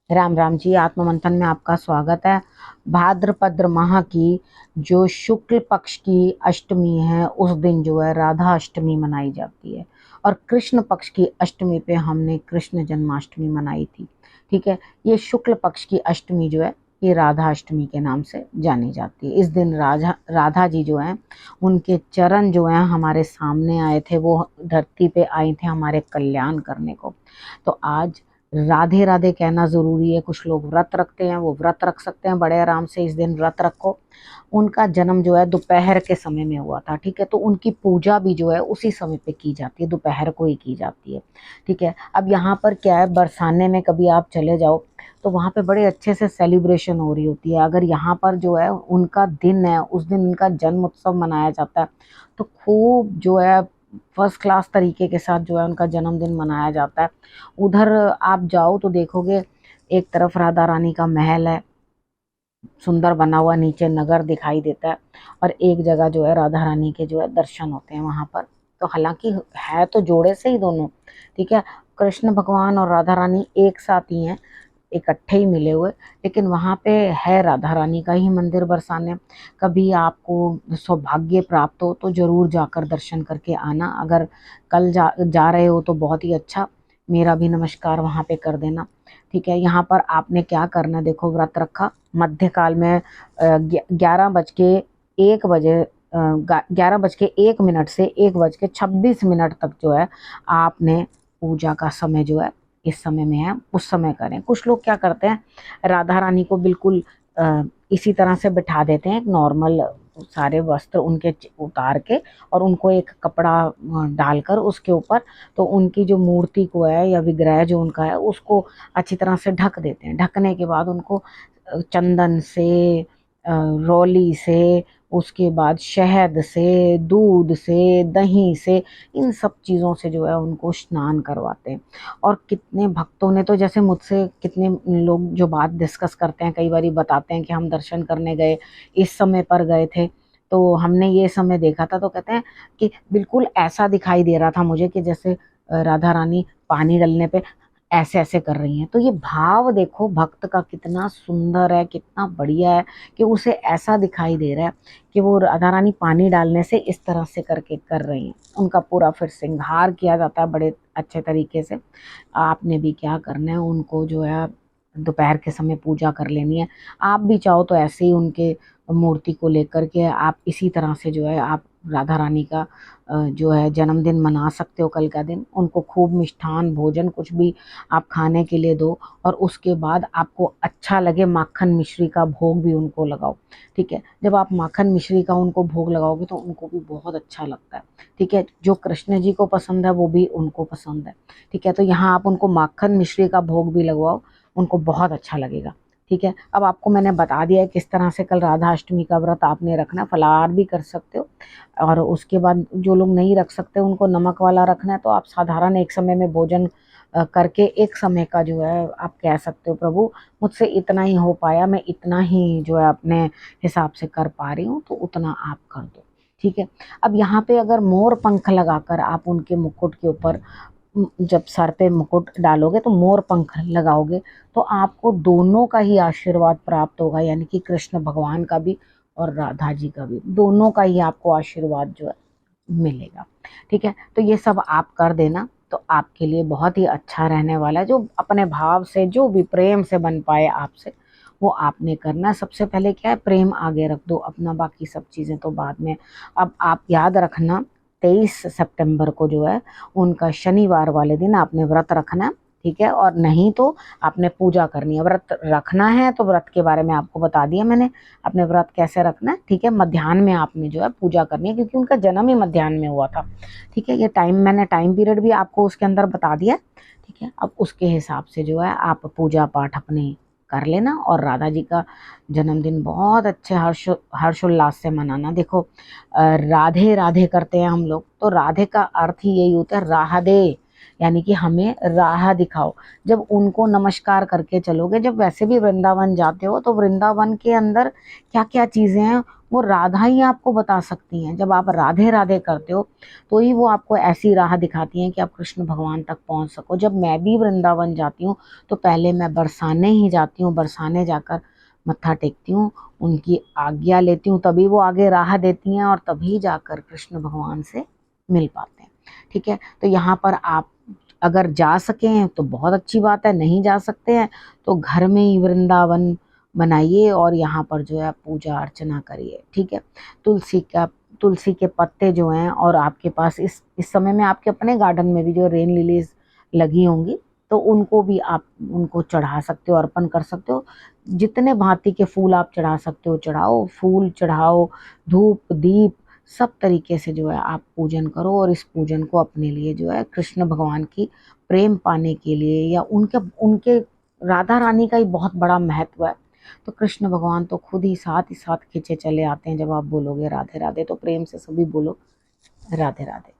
राम राम जी। आत्ममंथन में आपका स्वागत है। भाद्रपद माह की जो शुक्ल पक्ष की अष्टमी है उस दिन जो है राधा अष्टमी मनाई जाती है, और कृष्ण पक्ष की अष्टमी पे हमने कृष्ण जन्माष्टमी मनाई थी। ठीक है, ये शुक्ल पक्ष की अष्टमी जो है ये राधा अष्टमी के नाम से जानी जाती है। इस दिन राधा राधा जी जो हैं उनके चरण जो हैं हमारे सामने आए थे, वो धरती पे आए थे हमारे कल्याण करने को। तो आज राधे राधे कहना ज़रूरी है। कुछ लोग व्रत रखते हैं, वो व्रत रख सकते हैं बड़े आराम से, इस दिन व्रत रखो। उनका जन्म जो है दोपहर के समय में हुआ था। ठीक है, तो उनकी पूजा भी जो है उसी समय पे की जाती है, दोपहर को ही की जाती है। ठीक है, अब यहाँ पर क्या है, बरसाने में कभी आप चले जाओ तो वहाँ पे बड़े अच्छे से सेलिब्रेशन हो रही होती है। अगर यहाँ पर जो है उनका दिन है, उस दिन उनका जन्म उत्सव मनाया जाता है, तो खूब जो है फर्स्ट क्लास तरीके के साथ जो है उनका जन्मदिन मनाया जाता है। उधर आप जाओ तो देखोगे, एक तरफ राधा रानी का महल है, सुंदर बना हुआ, नीचे नगर दिखाई देता है, और एक जगह जो है राधा रानी के जो है दर्शन होते हैं वहां पर। तो हालांकि है तो जोड़े से ही दोनों। ठीक है, कृष्ण भगवान और राधा रानी एक साथ ही हैं, इकट्ठे ही मिले हुए, लेकिन वहां पे है राधा रानी का ही मंदिर बरसाने। कभी आपको सौभाग्य प्राप्त हो तो जरूर जाकर दर्शन करके आना। अगर कल जा रहे हो तो बहुत ही अच्छा, मेरा भी नमस्कार वहां पे कर देना। ठीक है, यहाँ पर आपने क्या करना, देखो व्रत रखा, मध्यकाल में 11 बज के 1 बजे 11 बज के 1 मिनट से 1 बज के 26 मिनट तक जो है आपने पूजा का समय जो है इस समय में है, उस समय करें। कुछ लोग क्या करते हैं, राधा रानी को बिल्कुल इसी तरह से बिठा देते हैं, एक नॉर्मल सारे वस्त्र उनके उतार के, और उनको एक कपड़ा डालकर उसके ऊपर, तो उनकी जो मूर्ति को है या विग्रह जो उनका है उसको अच्छी तरह से ढक देते हैं। ढकने के बाद उनको चंदन से, रोली से, उसके बाद शहद से, दूध से, दही से, इन सब चीज़ों से जो है उनको स्नान करवाते हैं। और कितने भक्तों ने तो, जैसे मुझसे कितने लोग जो बात डिस्कस करते हैं, कई बारी बताते हैं कि हम दर्शन करने गए, इस समय पर गए थे, तो हमने ये समय देखा था, तो कहते हैं कि बिल्कुल ऐसा दिखाई दे रहा था मुझे कि जैसे राधा रानी पानी डालने पे ऐसे ऐसे कर रही हैं। तो ये भाव देखो भक्त का कितना सुंदर है, कितना बढ़िया है, कि उसे ऐसा दिखाई दे रहा है कि वो राधा रानी पानी डालने से इस तरह से करके कर रही हैं। उनका पूरा फिर श्रृंगार किया जाता है बड़े अच्छे तरीके से। आपने भी क्या करना है, उनको जो है दोपहर के समय पूजा कर लेनी है। आप भी चाहो तो ऐसे ही उनके मूर्ति को लेकर के आप इसी तरह से जो है आप राधा रानी का जो है जन्मदिन मना सकते हो। कल का दिन उनको खूब मिष्ठान भोजन कुछ भी आप खाने के लिए दो, और उसके बाद आपको अच्छा लगे माखन मिश्री का भोग भी उनको लगाओ। ठीक है, जब आप माखन मिश्री का उनको भोग लगाओगे तो उनको भी बहुत अच्छा लगता है। ठीक है, जो कृष्ण जी को पसंद है वो भी उनको पसंद है। ठीक है, तो यहाँ आप उनको माखन मिश्री का भोग भी लगवाओ, उनको बहुत अच्छा लगेगा। ठीक है, अब आपको मैंने बता दिया है किस तरह से कल राधा अष्टमी का व्रत आपने रखना है। फलाहार भी कर सकते हो, और उसके बाद जो लोग नहीं रख सकते उनको नमक वाला रखना है तो आप साधारण एक समय में भोजन करके एक समय का जो है आप कह सकते हो, प्रभु मुझसे इतना ही हो पाया, मैं इतना ही जो है अपने हिसाब से कर पा रही हूँ, तो उतना आप कर दो। ठीक है, अब यहाँ पे अगर मोर पंख लगाकर आप उनके मुकुट के ऊपर, जब सर पे मुकुट डालोगे तो मोर पंख लगाओगे, तो आपको दोनों का ही आशीर्वाद प्राप्त होगा, यानी कि कृष्ण भगवान का भी और राधा जी का भी, दोनों का ही आपको आशीर्वाद जो है मिलेगा। ठीक है, तो ये सब आप कर देना, तो आपके लिए बहुत ही अच्छा रहने वाला है। जो अपने भाव से, जो भी प्रेम से बन पाए आपसे, वो आपने करना है। सबसे पहले क्या है, प्रेम आगे रख दो अपना, बाकी सब चीज़ें तो बाद में। अब आप याद रखना, 23 सितंबर को जो है उनका शनिवार वाले दिन आपने व्रत रखना है। ठीक है, और नहीं तो आपने पूजा करनी है। व्रत रखना है तो व्रत के बारे में आपको बता दिया मैंने, अपने व्रत कैसे रखना है। ठीक है, मध्याह्न में आपने जो है पूजा करनी है, क्योंकि उनका जन्म ही मध्याह्न में हुआ था। ठीक है, ये मैंने टाइम पीरियड भी आपको उसके अंदर बता दिया। ठीक है, अब उसके हिसाब से जो है आप पूजा पाठ अपने कर लेना, और राधा जी का जन्मदिन बहुत अच्छे हर्षोल्लास से मनाना। देखो राधे राधे करते हैं हम लोग, तो राधे का अर्थ ही यही होता है, राह दे, यानी कि हमें राह दिखाओ। जब उनको नमस्कार करके चलोगे, जब वैसे भी वृंदावन जाते हो तो वृंदावन के अंदर क्या क्या चीज़ें हैं वो राधा ही आपको बता सकती हैं। जब आप राधे राधे करते हो तो ही वो आपको ऐसी राह दिखाती हैं कि आप कृष्ण भगवान तक पहुंच सको। जब मैं भी वृंदावन जाती हूँ तो पहले मैं बरसाने ही जाती हूँ, बरसाने जाकर मत्था टेकती हूँ, उनकी आज्ञा लेती हूँ, तभी वो आगे राह देती हैं और तभी जाकर कृष्ण भगवान से मिल पाते हैं। ठीक है, तो यहाँ पर आप अगर जा सकें तो बहुत अच्छी बात है, नहीं जा सकते हैं तो घर में ही वृंदावन बनाइए और यहाँ पर जो है पूजा अर्चना करिए। ठीक है, तुलसी के पत्ते जो हैं, और आपके पास इस समय में आपके अपने गार्डन में भी जो रेन लिलीज लगी होंगी तो उनको भी आप उनको चढ़ा सकते हो, अर्पण कर सकते हो। जितने भांति के फूल आप चढ़ा सकते हो चढ़ाओ, फूल चढ़ाओ, धूप दीप सब तरीके से जो है आप पूजन करो, और इस पूजन को अपने लिए जो है कृष्ण भगवान की प्रेम पाने के लिए, या उनके उनके राधा रानी का ही बहुत बड़ा महत्व है। तो कृष्ण भगवान तो खुद ही साथ खींचे चले आते हैं। जब आप बोलोगे राधे राधे तो प्रेम से सभी बोलो राधे राधे।